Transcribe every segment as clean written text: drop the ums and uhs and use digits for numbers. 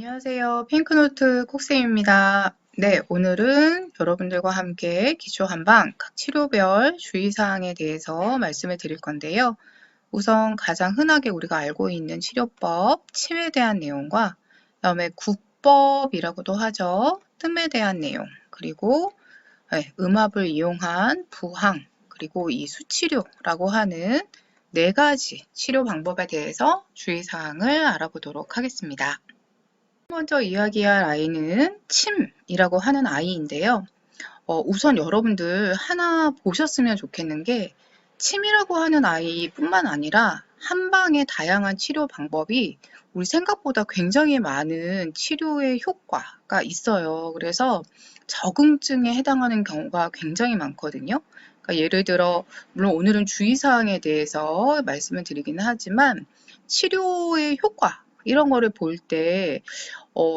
안녕하세요. 핑크노트 콕쌤입니다. 네, 오늘은 여러분들과 함께 기초 한방 각 치료별 주의사항에 대해서 말씀을 드릴 건데요. 우선 가장 흔하게 우리가 알고 있는 치료법, 침에 대한 내용과 그다음에 구법이라고도 하죠. 뜸에 대한 내용, 그리고 음압을 이용한 부항, 그리고 이 수치료라고 하는 네 가지 치료 방법에 대해서 주의사항을 알아보도록 하겠습니다. 먼저 이야기할 아이는 침이라고 하는 아이인데요. 우선 여러분들 하나 보셨으면 좋겠는 게 침이라고 하는 아이뿐만 아니라 한방의 다양한 치료 방법이 우리 생각보다 굉장히 많은 치료의 효과가 있어요. 그래서 적응증에 해당하는 경우가 굉장히 많거든요. 그러니까 예를 들어 물론 오늘은 주의사항에 대해서 말씀을 드리기는 하지만 치료의 효과 이런 거를 볼때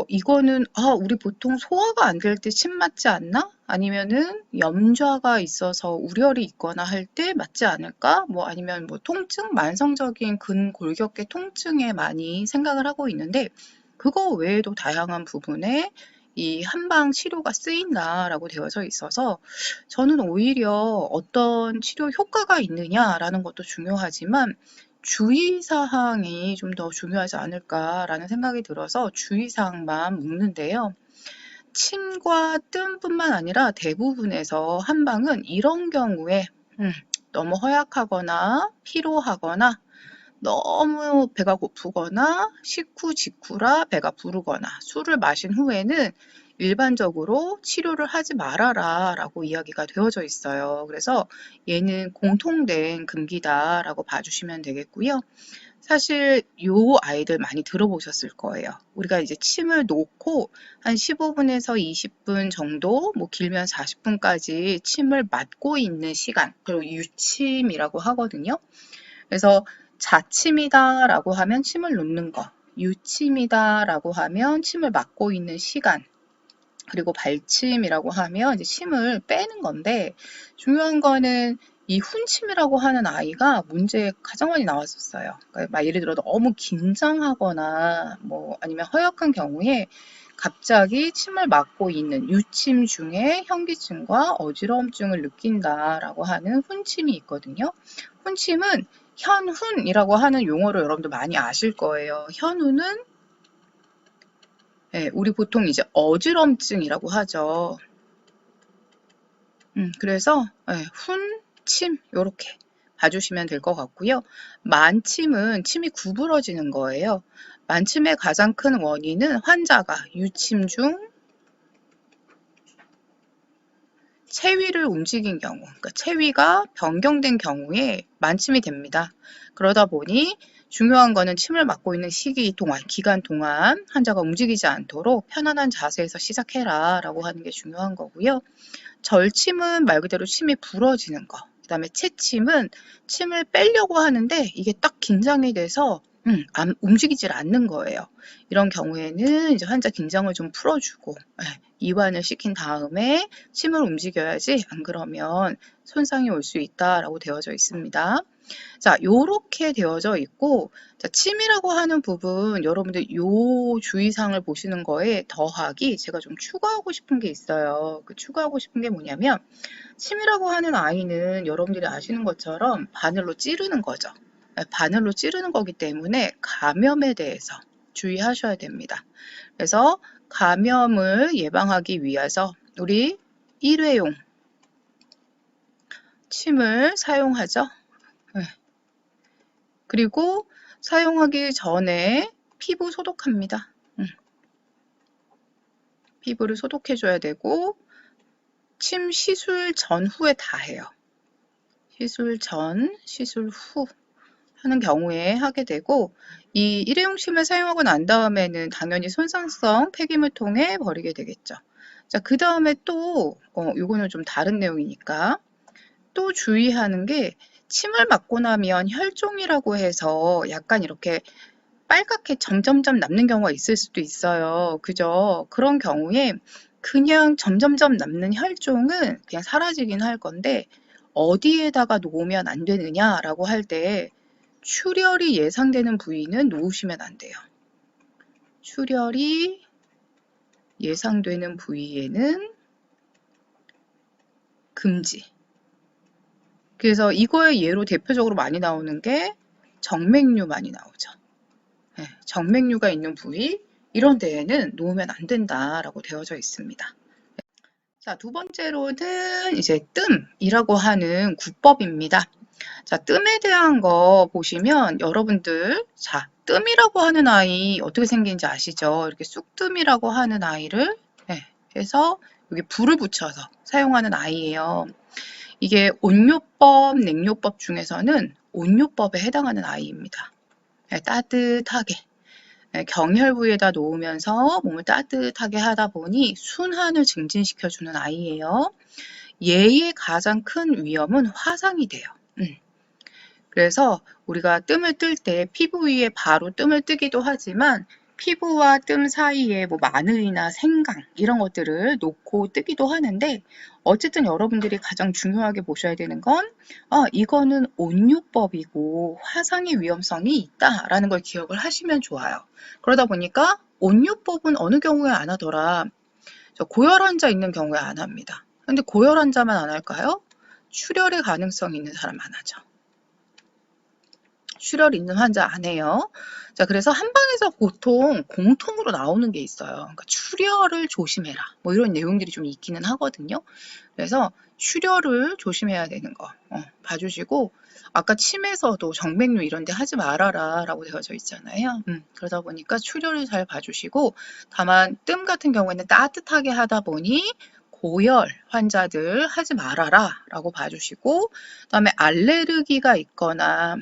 이거는 우리 보통 소화가 안 될 때 침 맞지 않나? 아니면은 염좌가 있어서 우열이 있거나 할 때 맞지 않을까? 아니면 통증, 만성적인 근골격계 통증에 많이 생각을 하고 있는데 그거 외에도 다양한 부분에 이 한방 치료가 쓰인다라고 되어져 있어서 저는 오히려 어떤 치료 효과가 있느냐라는 것도 중요하지만 주의사항이 좀 더 중요하지 않을까라는 생각이 들어서 주의사항만 묻는데요. 침과 뜸뿐만 아니라 대부분에서 한방은 이런 경우에 너무 허약하거나 피로하거나 너무 배가 고프거나 식후 직후라 배가 부르거나 술을 마신 후에는 일반적으로 치료를 하지 말아라 라고 이야기가 되어져 있어요. 그래서 얘는 공통된 금기다 라고 봐주시면 되겠고요. 사실 요 아이들 많이 들어보셨을 거예요. 우리가 이제 침을 놓고 한 15분에서 20분 정도, 길면 40분까지 침을 맞고 있는 시간, 그리고 유침이라고 하거든요. 그래서 자침이다 라고 하면 침을 놓는 거, 유침이다 라고 하면 침을 맞고 있는 시간, 그리고 발침이라고 하면 이제 침을 빼는 건데 중요한 거는 이 훈침이라고 하는 아이가 문제에 가장 많이 나왔었어요. 그러니까 예를 들어 너무 긴장하거나 아니면 허약한 경우에 갑자기 침을 막고 있는 유침 중에 현기증과 어지러움증을 느낀다라고 하는 훈침이 있거든요. 훈침은 현훈이라고 하는 용어를 여러분들 많이 아실 거예요. 현훈은 우리 보통 이제 어지럼증이라고 하죠. 그래서 훈침 이렇게 봐주시면 될 것 같고요. 만침은 침이 구부러지는 거예요. 만침의 가장 큰 원인은 환자가 유침 중 체위를 움직인 경우, 그러니까 체위가 변경된 경우에 만침이 됩니다. 그러다 보니 중요한 거는 침을 맞고 있는 기간 동안 환자가 움직이지 않도록 편안한 자세에서 시작해라 라고 하는 게 중요한 거고요. 절침은 말 그대로 침이 부러지는 거. 그 다음에 채침은 침을 빼려고 하는데 이게 딱 긴장이 돼서 움직이질 않는 거예요. 이런 경우에는 이제 환자 긴장을 좀 풀어주고 이완을 시킨 다음에 침을 움직여야지 안 그러면 손상이 올 수 있다라고 되어져 있습니다. 자, 요렇게 되어져 있고, 자, 침이라고 하는 부분, 여러분들 요 주의사항을 보시는 거에 더하기 제가 좀 추가하고 싶은 게 있어요. 그 추가하고 싶은 게 뭐냐면, 침이라고 하는 아이는 여러분들이 아시는 것처럼 바늘로 찌르는 거죠. 바늘로 찌르는 거기 때문에 감염에 대해서 주의하셔야 됩니다. 그래서 감염을 예방하기 위해서 우리 일회용 침을 사용하죠. 그리고 사용하기 전에 피부 소독합니다. 피부를 소독해줘야 되고 침 시술 전후에 다 해요. 시술 전, 시술 후 하는 경우에 하게 되고 이 일회용 침을 사용하고 난 다음에는 당연히 손상성 폐기물 통에 버리게 되겠죠. 자, 그 다음에 또 요거는 좀 다른 내용이니까 또 주의하는 게 침을 맞고 나면 혈종이라고 해서 약간 이렇게 빨갛게 점점점 남는 경우가 있을 수도 있어요. 그죠? 그런 경우에 그냥 점점점 남는 혈종은 그냥 사라지긴 할 건데 어디에다가 놓으면 안 되느냐라고 할 때 출혈이 예상되는 부위는 놓으시면 안 돼요. 출혈이 예상되는 부위에는 금지. 그래서 이거의 예로 대표적으로 많이 나오는 게 정맥류 많이 나오죠. 네, 정맥류가 있는 부위 이런 데에는 놓으면 안 된다라고 되어져 있습니다. 자, 두 번째로는 이제 뜸이라고 하는 구법입니다. 자, 뜸에 대한 거 보시면 여러분들 자, 뜸이라고 하는 아이 어떻게 생긴지 아시죠? 이렇게 쑥뜸이라고 하는 아이를 해서 여기 불을 붙여서 사용하는 아이예요. 이게 온요법, 냉요법 중에서는 온요법에 해당하는 아이입니다. 따뜻하게 경혈 부위에다 놓으면서 몸을 따뜻하게 하다 보니 순환을 증진시켜주는 아이예요. 얘의 가장 큰 위험은 화상이 돼요. 그래서 우리가 뜸을 뜰 때 피부 위에 바로 뜸을 뜨기도 하지만 피부와 뜸 사이에 뭐 마늘이나 생강 이런 것들을 놓고 뜨기도 하는데 어쨌든 여러분들이 가장 중요하게 보셔야 되는 건 이거는 온유법이고 화상의 위험성이 있다라는 걸 기억을 하시면 좋아요. 그러다 보니까 온유법은 어느 경우에 안 하더라. 고열 환자 있는 경우에 안 합니다. 근데 고열 환자만 안 할까요? 출혈의 가능성이 있는 사람 안 하죠. 출혈 있는 환자 안 해요. 자, 그래서 한방에서 보통 공통으로 나오는 게 있어요. 그러니까 출혈을 조심해라. 뭐 이런 내용들이 좀 있기는 하거든요. 그래서 출혈을 조심해야 되는 거 봐주시고 아까 침에서도 정맥류 이런 데 하지 말아라 라고 되어져 있잖아요. 그러다 보니까 출혈을 잘 봐주시고 다만 뜸 같은 경우에는 따뜻하게 하다 보니 고열 환자들 하지 말아라 라고 봐주시고 그 다음에 알레르기가 있거나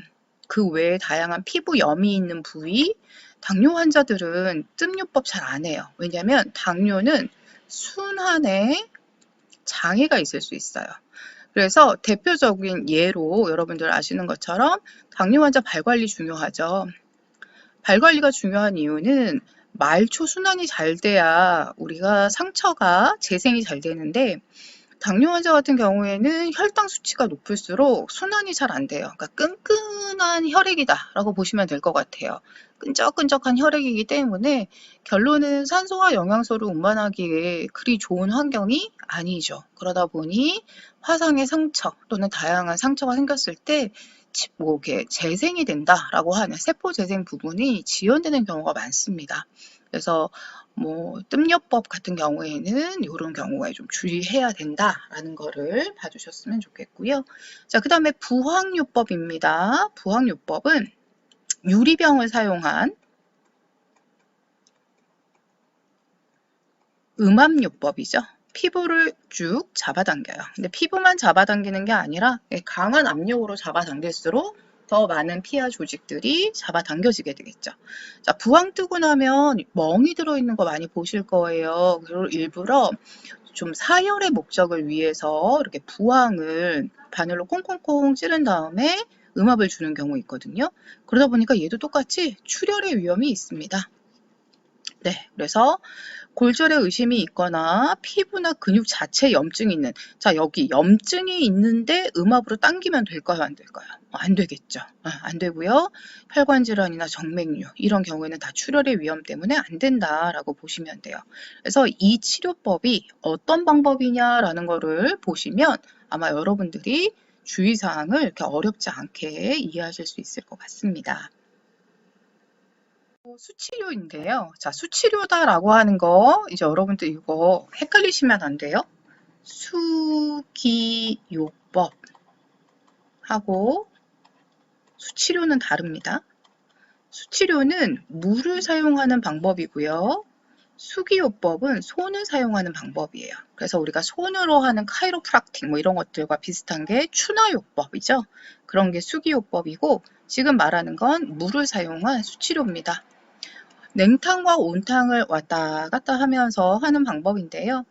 그 외에 다양한 피부염이 있는 부위, 당뇨 환자들은 뜸요법 잘 안 해요. 왜냐하면 당뇨는 순환에 장애가 있을 수 있어요. 그래서 대표적인 예로 여러분들 아시는 것처럼 당뇨 환자 발 관리 중요하죠. 발 관리가 중요한 이유는 말초 순환이 잘 돼야 우리가 상처가 재생이 잘 되는데 당뇨 환자 같은 경우에는 혈당 수치가 높을수록 순환이 잘 안 돼요. 그러니까 끈끈한 혈액이다라고 보시면 될 것 같아요. 끈적끈적한 혈액이기 때문에 결론은 산소와 영양소를 운반하기에 그리 좋은 환경이 아니죠. 그러다 보니 화상의 상처 또는 다양한 상처가 생겼을 때 뭐 이렇게 재생이 된다라고 하는 세포 재생 부분이 지연되는 경우가 많습니다. 그래서 뭐 뜸요법 같은 경우에는 이런 경우에 좀 주의해야 된다라는 거를 봐주셨으면 좋겠고요. 자, 그 다음에 부항요법입니다. 부항요법은 유리병을 사용한 음압요법이죠. 피부를 쭉 잡아당겨요. 근데 피부만 잡아당기는 게 아니라 강한 압력으로 잡아당길수록 더 많은 피하 조직들이 잡아당겨지게 되겠죠. 자, 부항 뜨고 나면 멍이 들어있는 거 많이 보실 거예요. 그리고 일부러 좀 사열의 목적을 위해서 이렇게 부항을 바늘로 콩콩콩 찌른 다음에 음압을 주는 경우 있거든요. 그러다 보니까 얘도 똑같이 출혈의 위험이 있습니다. 네, 그래서 골절에 의심이 있거나 피부나 근육 자체에 염증이 있는 자 여기 염증이 있는데 음압으로 당기면 될까요? 안 될까요? 안 되겠죠. 안 되고요. 혈관 질환이나 정맥류 이런 경우에는 다 출혈의 위험 때문에 안 된다라고 보시면 돼요. 그래서 이 치료법이 어떤 방법이냐라는 거를 보시면 아마 여러분들이 주의사항을 이렇게 어렵지 않게 이해하실 수 있을 것 같습니다. 수치료인데요. 자, 수치료다라고 하는 거 이제 여러분들 이거 헷갈리시면 안 돼요. 수기요법 하고 수치료는 다릅니다. 수치료는 물을 사용하는 방법이고요. 수기요법은 손을 사용하는 방법이에요. 그래서 우리가 손으로 하는 카이로프락틱 뭐 이런 것들과 비슷한 게 추나요법이죠. 그런 게 수기요법이고 지금 말하는 건 물을 사용한 수치료입니다. 냉탕과 온탕을 왔다 갔다 하면서 하는 방법인데요.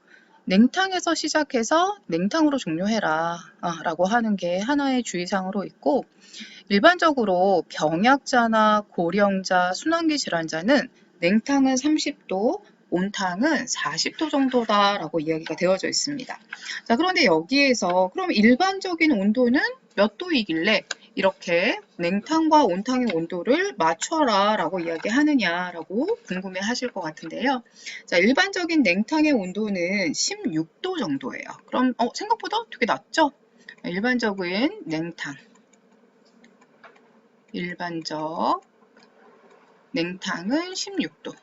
냉탕에서 시작해서 냉탕으로 종료해라 라고 하는 게 하나의 주의사항으로 있고 일반적으로 병약자나 고령자, 순환기 질환자는 냉탕은 30도, 온탕은 40도 정도다라고 이야기가 되어져 있습니다. 자, 그런데 여기에서 그럼 일반적인 온도는 몇 도이길래 이렇게 냉탕과 온탕의 온도를 맞춰라 라고 이야기하느냐라고 궁금해 하실 것 같은데요. 자, 일반적인 냉탕의 온도는 16도 정도예요. 그럼 생각보다 되게 낮죠? 일반적인 일반적 냉탕은 16도,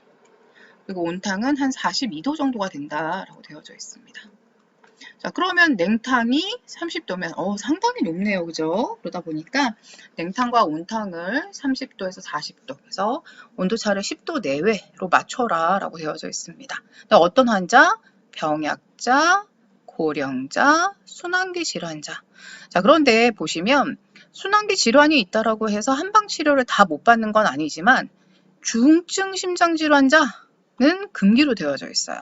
그리고 온탕은 한 42도 정도가 된다라고 되어져 있습니다. 자, 그러면 냉탕이 30도면 상당히 높네요. 그죠? 그러다 보니까 냉탕과 온탕을 30도에서 40도, 그래서 온도차를 10도 내외로 맞춰라 라고 되어져 있습니다. 어떤 환자? 병약자, 고령자, 순환기 질환자. 자, 그런데 보시면 순환기 질환이 있다라고 해서 한방 치료를 다 못 받는 건 아니지만 중증 심장 질환자는 금기로 되어져 있어요.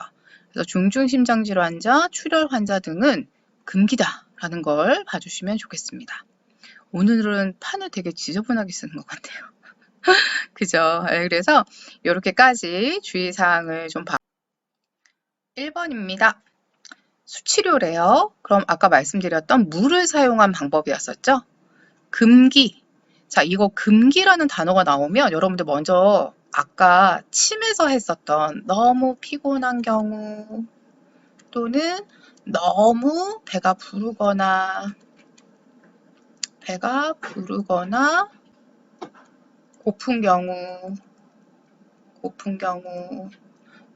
그래서 중증 심장 질환자, 출혈 환자 등은 금기다라는 걸 봐주시면 좋겠습니다. 오늘은 판을 되게 지저분하게 쓰는 것 같아요. 그죠? 그래서 이렇게까지 주의사항을 좀 1번입니다. 수치료래요. 그럼 아까 말씀드렸던 물을 사용한 방법이었었죠? 금기. 자, 이거 금기라는 단어가 나오면 여러분들 먼저 아까 침에서 했었던 너무 피곤한 경우 또는 너무 배가 부르거나 고픈 경우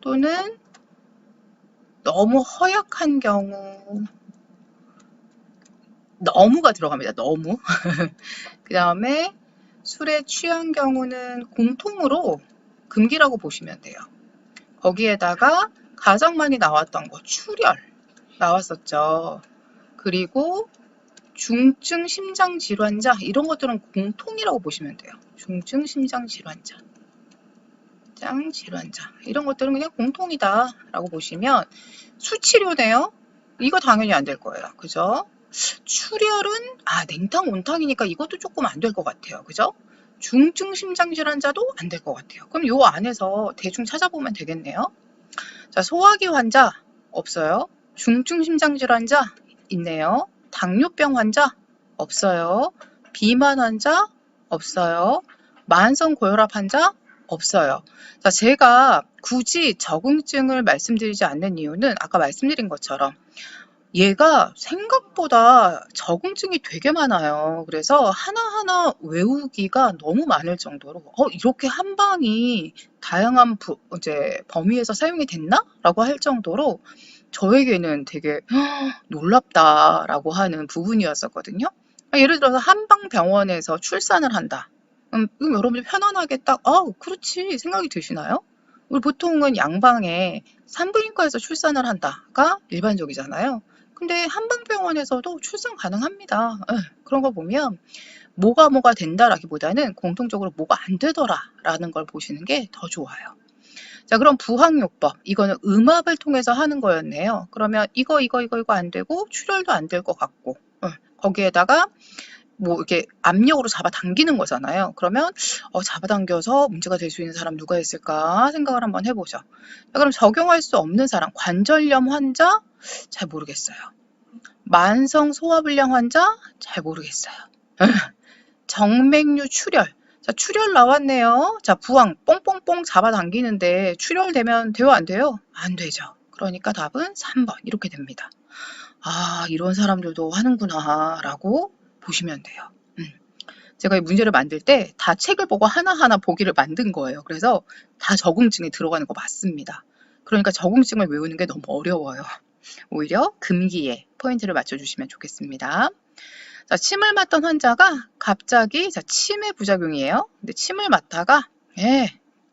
또는 너무 허약한 경우, 너무가 들어갑니다. 너무. 그 다음에 술에 취한 경우는 공통으로 금기라고 보시면 돼요. 거기에다가 가장 많이 나왔던 거 출혈 나왔었죠. 그리고 중증 심장 질환자 이런 것들은 공통이라고 보시면 돼요. 중증 심장 질환자 이런 것들은 그냥 공통이다 라고 보시면 수치료네요. 이거 당연히 안 될 거예요. 그죠? 출혈은 냉탕 온탕이니까 이것도 조금 안 될 것 같아요. 그죠? 중증 심장 질환자도 안 될 것 같아요. 그럼 요 안에서 대충 찾아보면 되겠네요. 자, 소화기 환자 없어요. 중증 심장 질환자 있네요. 당뇨병 환자 없어요. 비만 환자 없어요. 만성 고혈압 환자 없어요. 자, 제가 굳이 적응증을 말씀드리지 않는 이유는 아까 말씀드린 것처럼 얘가 생각보다 적응증이 되게 많아요. 그래서 하나하나 외우기가 너무 많을 정도로 이렇게 한 방이 다양한 범위에서 사용이 됐나? 라고 할 정도로 저에게는 되게 놀랍다라고 하는 부분이었었거든요. 예를 들어서 한방병원에서 출산을 한다. 그럼 여러분들 편안하게 딱 그렇지 생각이 드시나요? 우리 보통은 양방에 산부인과에서 출산을 한다가 일반적이잖아요. 근데 한방병원에서도 출산 가능합니다. 그런 거 보면 뭐가 된다라기보다는 공통적으로 뭐가 안 되더라라는 걸 보시는 게 더 좋아요. 자, 그럼 부항요법. 이거는 음압을 통해서 하는 거였네요. 그러면 이거 안 되고 출혈도 안 될 것 같고 거기에다가 이렇게 압력으로 잡아당기는 거잖아요. 그러면 잡아당겨서 문제가 될 수 있는 사람 누가 있을까 생각을 한번 해보죠. 자, 그럼 적용할 수 없는 사람, 관절염 환자 잘 모르겠어요. 만성 소화불량 환자 잘 모르겠어요. 정맥류 출혈. 자, 출혈 나왔네요. 자, 부항 뽕뽕뽕 잡아당기는데 출혈되면 돼요, 안 돼요? 안 되죠. 그러니까 답은 3번 이렇게 됩니다. 이런 사람들도 하는구나 라고 보시면 돼요. 제가 이 문제를 만들 때 다 책을 보고 하나하나 보기를 만든 거예요. 그래서 다 적응증이 들어가는 거 맞습니다. 그러니까 적응증을 외우는 게 너무 어려워요. 오히려 금기에 포인트를 맞춰주시면 좋겠습니다. 자, 침을 맞던 환자가 갑자기 치매 부작용이에요. 근데 침을 맞다가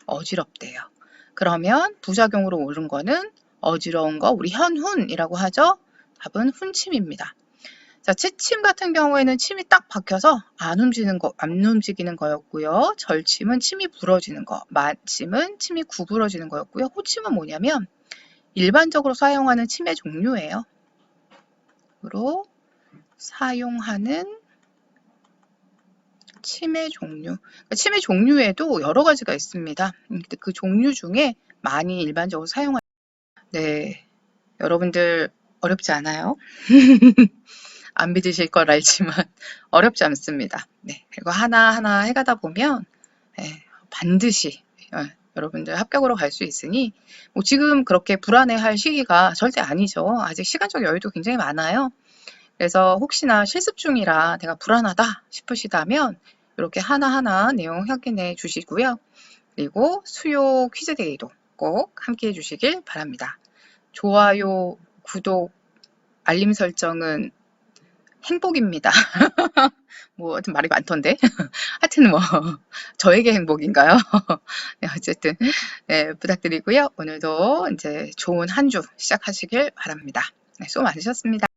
어지럽대요. 그러면 부작용으로 오른 거는 어지러운 거 우리 현훈이라고 하죠. 답은 훈침입니다. 자, 채침 같은 경우에는 침이 딱 박혀서 안 움직이는 거였고요. 절침은 침이 부러지는 거, 만침은 침이 구부러지는 거였고요. 호침은 뭐냐면 일반적으로 사용하는 침의 종류예요. 으로 사용하는 침의 종류. 침의 종류에도 여러 가지가 있습니다. 근데 그 종류 중에 많이 일반적으로 네, 여러분들 어렵지 않아요? 안 믿으실 걸 알지만 어렵지 않습니다. 네, 그리고 하나하나 해가다 보면 반드시 여러분들 합격으로 갈 수 있으니 뭐 지금 그렇게 불안해할 시기가 절대 아니죠. 아직 시간적 여유도 굉장히 많아요. 그래서 혹시나 실습 중이라 내가 불안하다 싶으시다면 이렇게 하나하나 내용 확인해 주시고요. 그리고 수요 퀴즈데이도 꼭 함께 해주시길 바랍니다. 좋아요, 구독, 알림 설정은 행복입니다. 뭐 하여튼 말이 많던데 하여튼 뭐 저에게 행복인가요? 네, 어쨌든 네, 부탁드리고요. 오늘도 이제 좋은 한 주 시작하시길 바랍니다. 네, 수고 많으셨습니다.